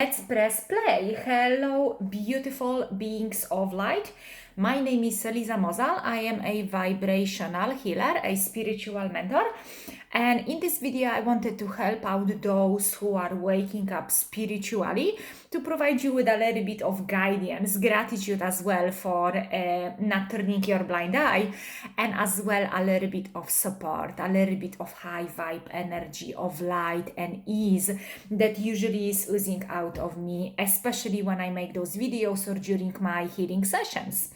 Let's press play. Hello, beautiful beings of light. My name is Eliza Mozal. I am a vibrational healer, a spiritual mentor. And in this video, I wanted to help out those who are waking up spiritually, to provide you with a little bit of guidance, gratitude as well for not turning your blind eye, and as well a little bit of support, a little bit of high vibe energy of light and ease that usually is oozing out of me, especially when I make those videos or during my healing sessions.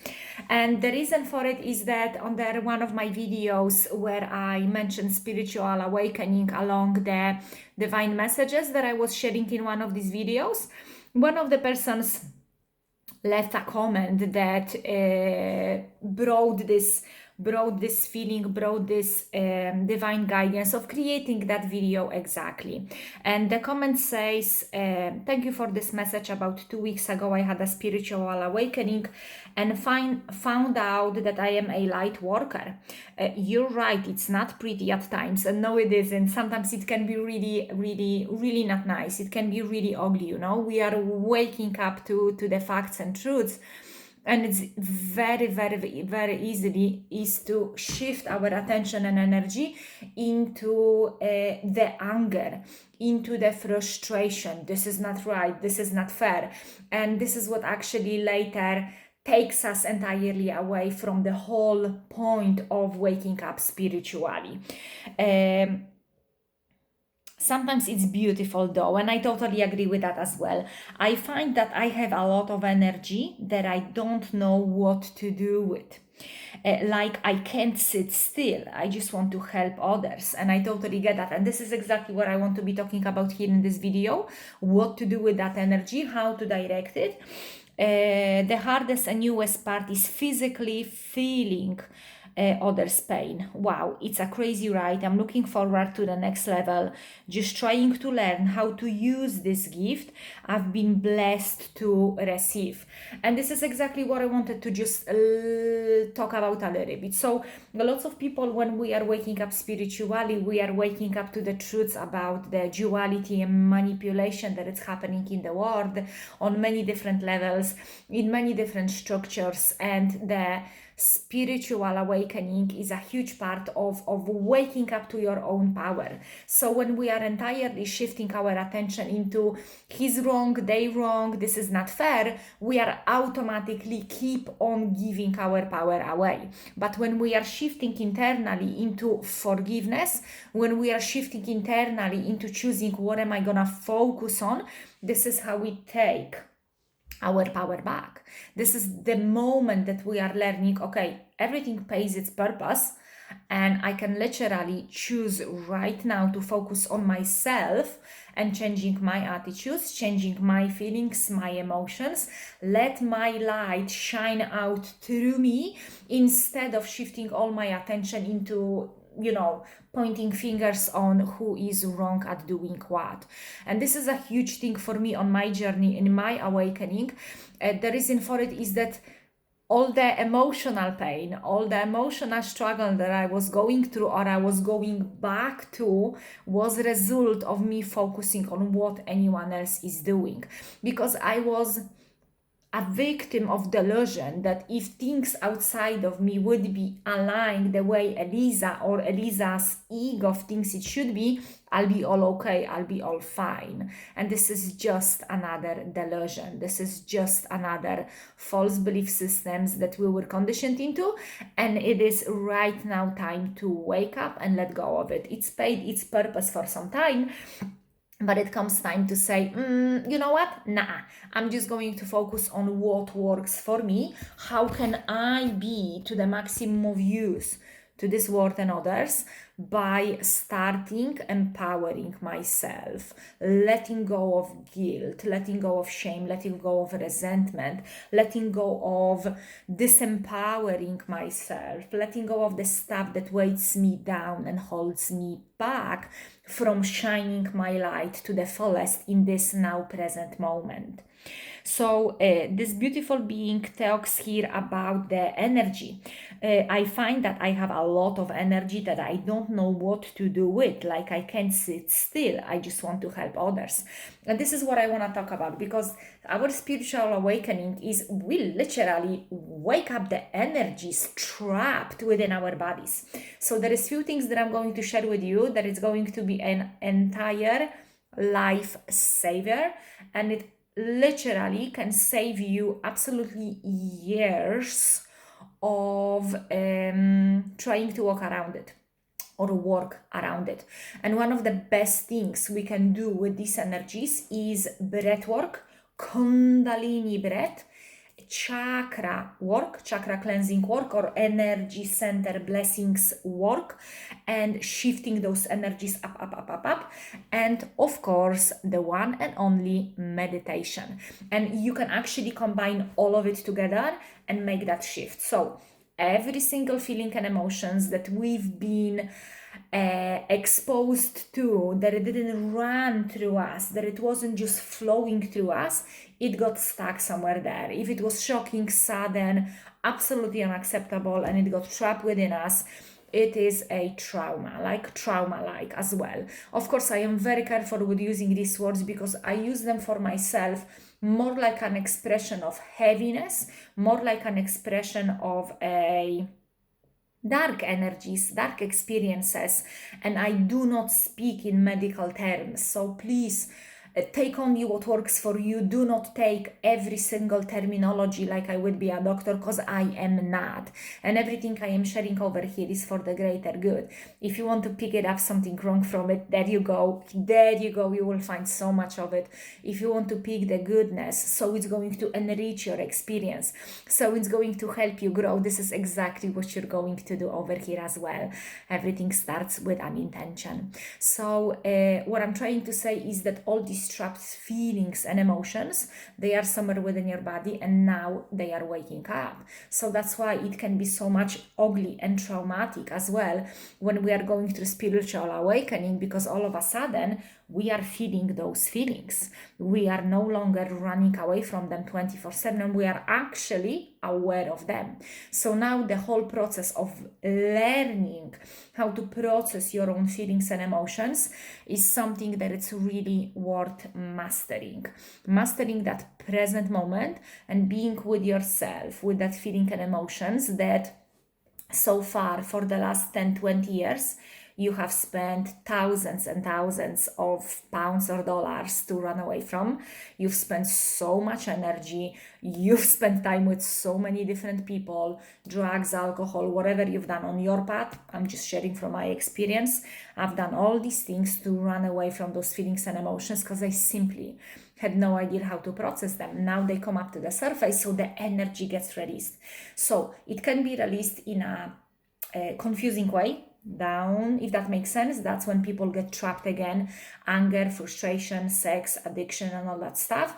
And the reason for it is that under one of my videos where I mentioned spiritual awakening along the divine messages that I was sharing in one of these videos, one of the persons left a comment that brought this feeling, brought this divine guidance of creating that video exactly. And the comment says, thank you for this message. About 2 weeks ago, I had a spiritual awakening and found out that I am a light worker. You're right, it's not pretty at times, and no, it isn't. Sometimes it can be really not nice. It can be really ugly, you know. We are waking up to the facts and truths, and it's very easily is to shift our attention and energy into the anger, into the frustration. This is not right, this is not fair, and this is what actually later takes us entirely away from the whole point of waking up spiritually. Sometimes it's beautiful though, and I totally agree with that as well. I find that I have a lot of energy that I don't know what to do with. Like I can't sit still, I just want to help others, and I totally get that. And this is exactly what I want to be talking about here in this video: what to do with that energy, how to direct it. The hardest and newest part is physically feeling others' pain. Wow, it's a crazy ride. I'm looking forward to the next level, just trying to learn how to use this gift I've been blessed to receive. And this is exactly what I wanted to just talk about a little bit. So lots of people, when we are waking up spiritually, we are waking up to the truths about the duality and manipulation that is happening in the world on many different levels, in many different structures, and the spiritual awakening is a huge part of waking up to your own power. So when we are entirely shifting our attention into he's wrong, they wrong, this is not fair, we are automatically keep on giving our power away. But when we are shifting internally into forgiveness, when we are shifting internally into choosing what am I gonna focus on, this is how we take our power back. This is the moment that we are learning, okay, everything pays its purpose, and I can literally choose right now to focus on myself and changing my attitudes, changing my feelings, my emotions. Let my light shine out through me instead of shifting all my attention into, you know, pointing fingers on who is wrong at doing what. And this is a huge thing for me on my journey, in my awakening. The reason for it is that all the emotional pain, all the emotional struggle that I was going through, or I was going back to, was a result of me focusing on what anyone else is doing. Because I was a victim of delusion that if things outside of me would be aligned the way Eliza or Eliza's ego thinks it should be, I'll be all okay, I'll be all fine. And this is just another delusion. This is just another false belief systems that we were conditioned into. And it is right now time to wake up and let go of it. It's paid its purpose for some time, but it comes time to say, you know what? Nah, I'm just going to focus on what works for me. How can I be to the maximum of use to this world and others by starting empowering myself, letting go of guilt, letting go of shame, letting go of resentment, letting go of disempowering myself, letting go of the stuff that weighs me down and holds me back from shining my light to the fullest in this now present moment. So this beautiful being talks here about the energy. I find that I have a lot of energy that I don't don't know what to do with, like I can't sit still, I just want to help others. And this is what I want to talk about, because our spiritual awakening is we literally wake up the energies trapped within our bodies. So there is few things that I'm going to share with you that is going to be an entire life saver, and it literally can save you absolutely years of trying to walk around it or work around it. And one of the best things we can do with these energies is breath work, kundalini breath, chakra work, chakra cleansing work, or energy center blessings work, and shifting those energies up. And of course, the one and only meditation. And you can actually combine all of it together and make that shift. So every single feeling and emotions that we've been exposed to, that it didn't run through us, that it wasn't just flowing through us, it got stuck somewhere there. If it was shocking, sudden, absolutely unacceptable, and it got trapped within us, it is a trauma-like as well. Of course, I am very careful with using these words because I use them for myself more like an expression of heaviness, more like an expression of a dark energies, dark experiences, and I do not speak in medical terms. So please take only what works for you. Do not take every single terminology like I would be a doctor, because I am not. And everything I am sharing over here is for the greater good. If you want to pick it up something wrong from it, there you go. You will find so much of it. If you want to pick the goodness, so it's going to enrich your experience, so it's going to help you grow, this is exactly what you're going to do over here as well. Everything starts with an intention. So what I'm trying to say is that all these trapped feelings and emotions, they are somewhere within your body, and now they are waking up. So that's why it can be so much ugly and traumatic as well when we are going through spiritual awakening, because all of a sudden we are feeling those feelings. We are no longer running away from them 24/7. We are actually aware of them. So now the whole process of learning how to process your own feelings and emotions is something that it's really worth mastering. Mastering that present moment and being with yourself, with that feeling and emotions that so far for the last 10-20 years you have spent thousands and thousands of pounds or dollars to run away from. You've spent so much energy, you've spent time with so many different people, drugs, alcohol, whatever you've done on your path. I'm just sharing from my experience. I've done all these things to run away from those feelings and emotions because I simply had no idea how to process them. Now they come up to the surface, so the energy gets released. So it can be released in a confusing way, down, if that makes sense. That's when people get trapped again: anger, frustration, sex, addiction, and all that stuff.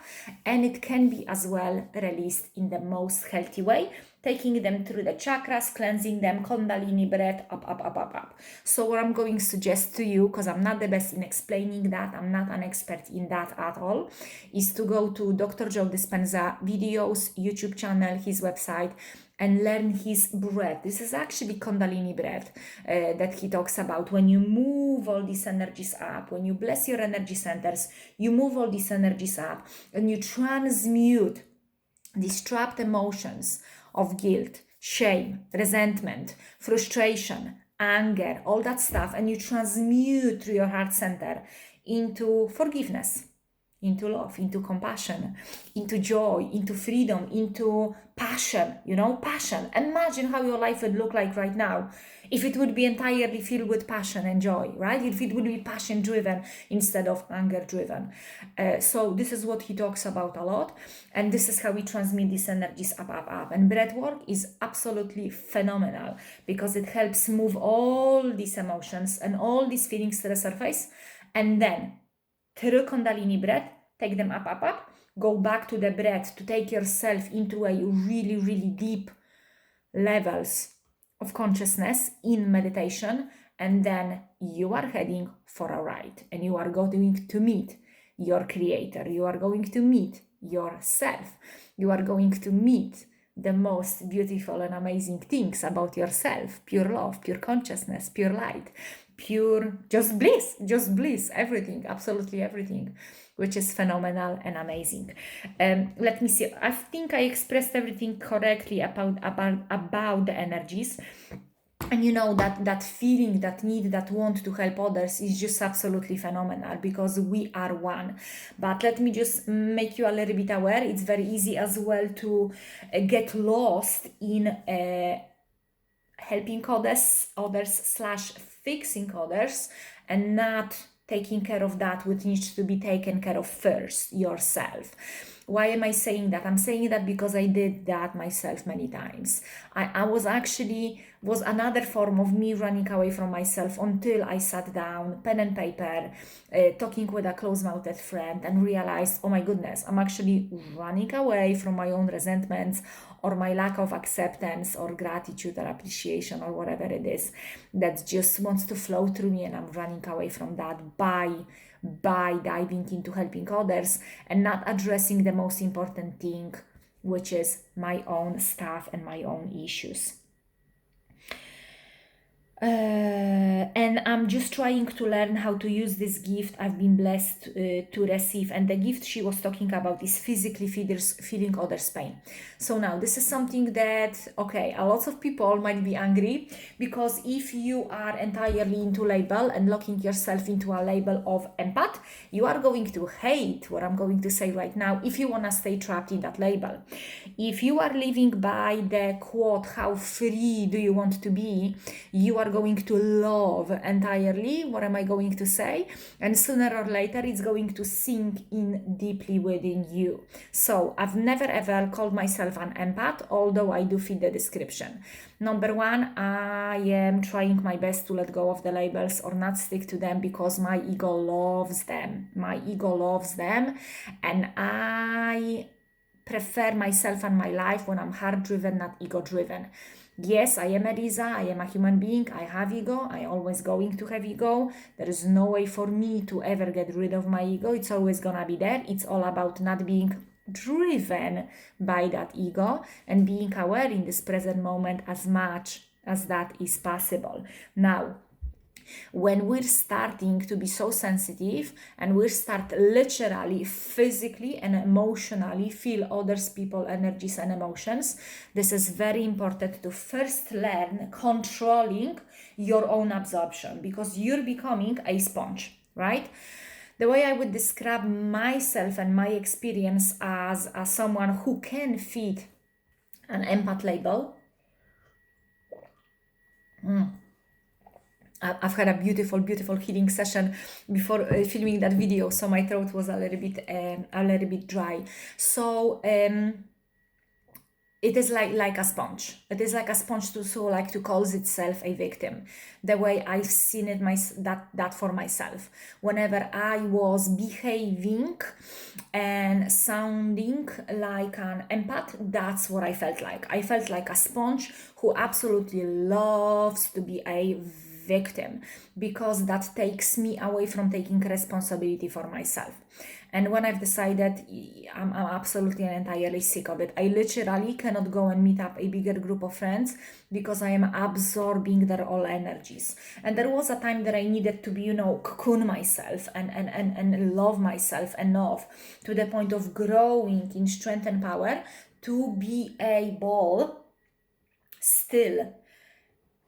And it can be as well released in the most healthy way, taking them through the chakras, cleansing them, kundalini breath, up. So what I'm going to suggest to you, because I'm not the best in explaining that, I'm not an expert in that at all, is to go to Dr. Joe Dispenza videos, YouTube channel, his website, and learn his breath. This is actually kundalini breath that he talks about. When you move all these energies up, when you bless your energy centers, you move all these energies up and you transmute these trapped emotions of guilt, shame, resentment, frustration, anger, all that stuff, and you transmute through your heart center into forgiveness, into love, into compassion, into joy, into freedom, into passion, passion. Imagine how your life would look like right now if it would be entirely filled with passion and joy, right? If it would be passion driven instead of anger driven. So this is what he talks about a lot, and this is how we transmit these energies up. And breath work is absolutely phenomenal because it helps move all these emotions and all these feelings to the surface, and then through kundalini breath, take them up, go back to the breath to take yourself into a really, really deep levels of consciousness in meditation, and then you are heading for a ride and you are going to meet your creator, you are going to meet yourself, you are going to meet the most beautiful and amazing things about yourself: pure love, pure consciousness, pure light. pure, just bliss, everything, absolutely everything, which is phenomenal and amazing. Let me see. I think I expressed everything correctly about the energies. And you know that feeling, that need, that want to help others is just absolutely phenomenal, because we are one. But let me just make you a little bit aware. It's very easy as well to get lost in helping others slash fixing others, and not taking care of that which needs to be taken care of first, yourself. Why am I saying that? I'm saying that because I did that myself many times. I was another form of me running away from myself, until I sat down, pen and paper, talking with a close-mouthed friend, and realized, oh my goodness, I'm actually running away from my own resentments, or my lack of acceptance, or gratitude, or appreciation, or whatever it is that just wants to flow through me, and I'm running away from that by diving into helping others and not addressing the most important thing, which is my own stuff and my own issues. And I'm just trying to learn how to use this gift I've been blessed to receive. And the gift she was talking about is physically feeling others' pain. So now this is something that, okay, a lot of people might be angry, because if you are entirely into label and locking yourself into a label of empath, you are going to hate what I'm going to say right now if you want to stay trapped in that label. If you are living by the quote, how free do you want to be, you are going to love entirely what am I going to say, and sooner or later it's going to sink in deeply within you. So I've never ever called myself an empath, although I do fit the description. Number one, I am trying my best to let go of the labels or not stick to them, because my ego loves them. And I prefer myself and my life when I'm heart-driven, not ego-driven. Yes, I am Eliza, I am a human being, I have ego, I always going to have ego. There is no way for me to ever get rid of my ego, it's always gonna be there. It's all about not being driven by that ego and being aware in this present moment as much as that is possible. Now, when we're starting to be so sensitive and we start literally physically and emotionally feel others people energies and emotions, this is very important to first learn controlling your own absorption, because you're becoming a sponge, right? The way I would describe myself and my experience as someone who can fit an empath label. I've had a beautiful healing session before filming that video, so my throat was a little bit dry. So it is like a sponge. It is like a sponge to calls itself a victim. The way I've seen it that for myself. Whenever I was behaving and sounding like an empath, that's what I felt like. I felt like a sponge who absolutely loves to be a victim, because that takes me away from taking responsibility for myself. And when I've decided I'm absolutely and entirely sick of it, I literally cannot go and meet up a bigger group of friends, because I am absorbing their all energies. And there was a time that I needed to be, cocoon myself and love myself enough to the point of growing in strength and power to be able still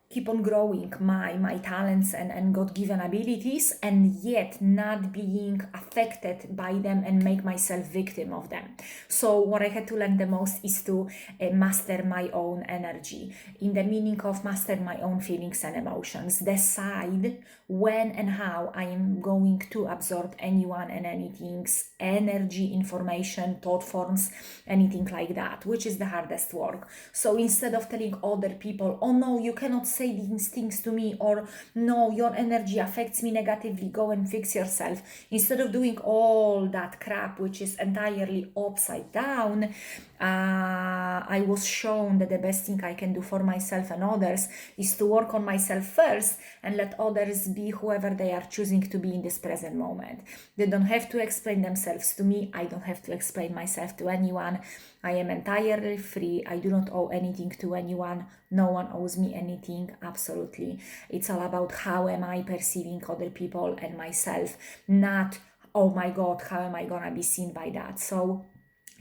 keep on growing my talents and God-given abilities, and yet not being affected by them and make myself victim of them. So what I had to learn the most is to master my own energy, in the meaning of master my own feelings and emotions, decide when and how I am going to absorb anyone and anything's energy, information, thought forms, anything like that, which is the hardest work. So instead of telling other people, oh no, you cannot say these things to me, or no, your energy affects me negatively, go and fix yourself, instead of doing all that crap, which is entirely upside down, I was shown that the best thing I can do for myself and others is to work on myself first and let others be whoever they are choosing to be in this present moment. They don't have to explain themselves to me. I don't have to explain myself to anyone. I am entirely free. I do not owe anything to anyone. No one owes me anything. awakening, absolutely. It's all about how am I perceiving other people and myself, not, oh my God, how am I gonna be seen by that? So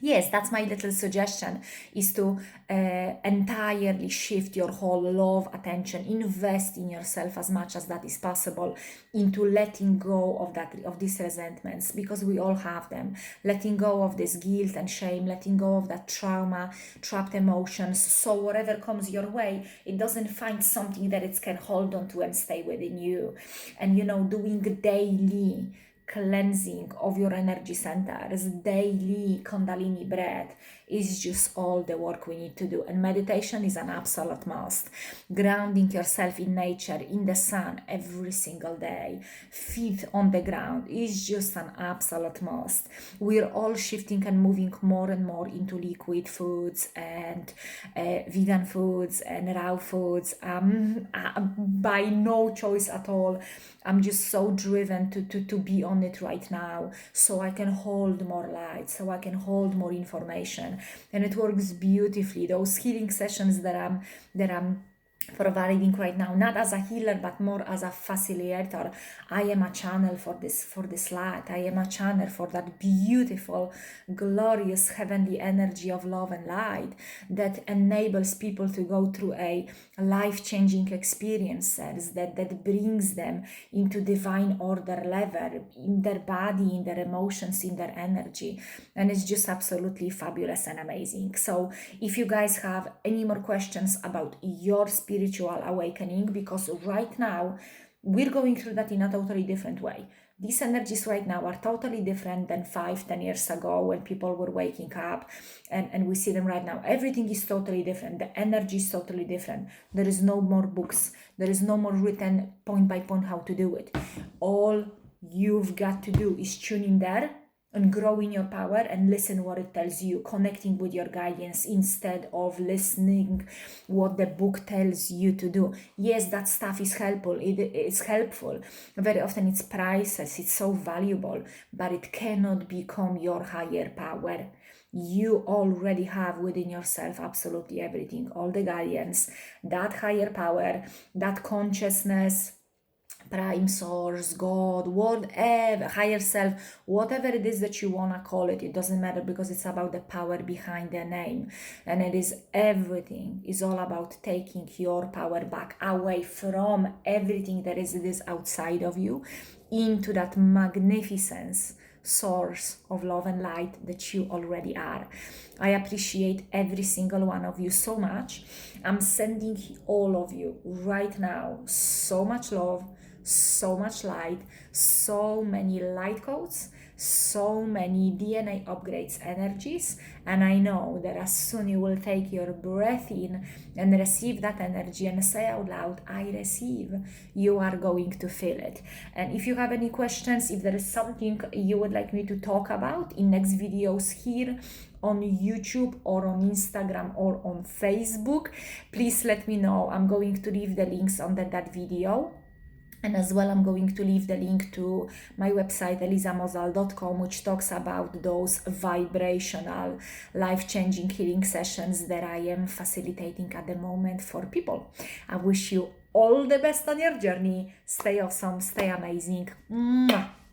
yes, that's my little suggestion, is to entirely shift your whole love, attention, invest in yourself as much as that is possible, into letting go of these resentments, because we all have them. Letting go of this guilt and shame, letting go of that trauma, trapped emotions, so whatever comes your way, it doesn't find something that it can hold on to and stay within you. And doing daily cleansing of your energy centers, daily Kundalini breath is just all the work we need to do. And meditation is an absolute must. Grounding yourself in nature, in the sun every single day, feet on the ground, is just an absolute must. We're all shifting and moving more and more into liquid foods and vegan foods and raw foods, by no choice at all. I'm just so driven to be on it right now, so I can hold more light, so I can hold more information, and it works beautifully. Those healing sessions that I'm providing right now, not as a healer but more as a facilitator. I am a channel for this light. I am a channel for that beautiful, glorious, heavenly energy of love and light that enables people to go through a life-changing experiences, that brings them into divine order level in their body, in their emotions, in their energy. And it's just absolutely fabulous and amazing. So if you guys have any more questions about your spiritual awakening, because right now we're going through that in a totally different way. These energies right now are totally different than 5-10 years ago, when people were waking up, and we see them right now. Everything is totally different. The energy is totally different. There is no more books. There is no more written point by point how to do it. All you've got to do is tune in there and grow in your power and listen what it tells you, connecting with your guidance instead of listening what the book tells you to do. Yes, that stuff is helpful. It is helpful. Very often it's priceless. It's so valuable, but it cannot become your higher power. You already have within yourself absolutely everything, all the guidance, that higher power, that consciousness, prime source, God, whatever, higher self, whatever it is that you want to call it, it doesn't matter, because it's about the power behind the name. And it is everything is all about taking your power back away from everything that is outside of you, into that magnificence source of love and light that you already are. I appreciate every single one of you so much. I'm sending all of you right now so much love, so much light, so many light codes, so many DNA upgrades energies, and I know that as soon you will take your breath in and receive that energy and say out loud, I receive, you are going to feel it. And if you have any questions, if there is something you would like me to talk about in next videos here on YouTube or on Instagram or on Facebook, please let me know. I'm going to leave the links under that video. And as well, I'm going to leave the link to my website, elizamozal.com, which talks about those vibrational, life-changing healing sessions that I am facilitating at the moment for people. I wish you all the best on your journey. Stay awesome, stay amazing. Mwah.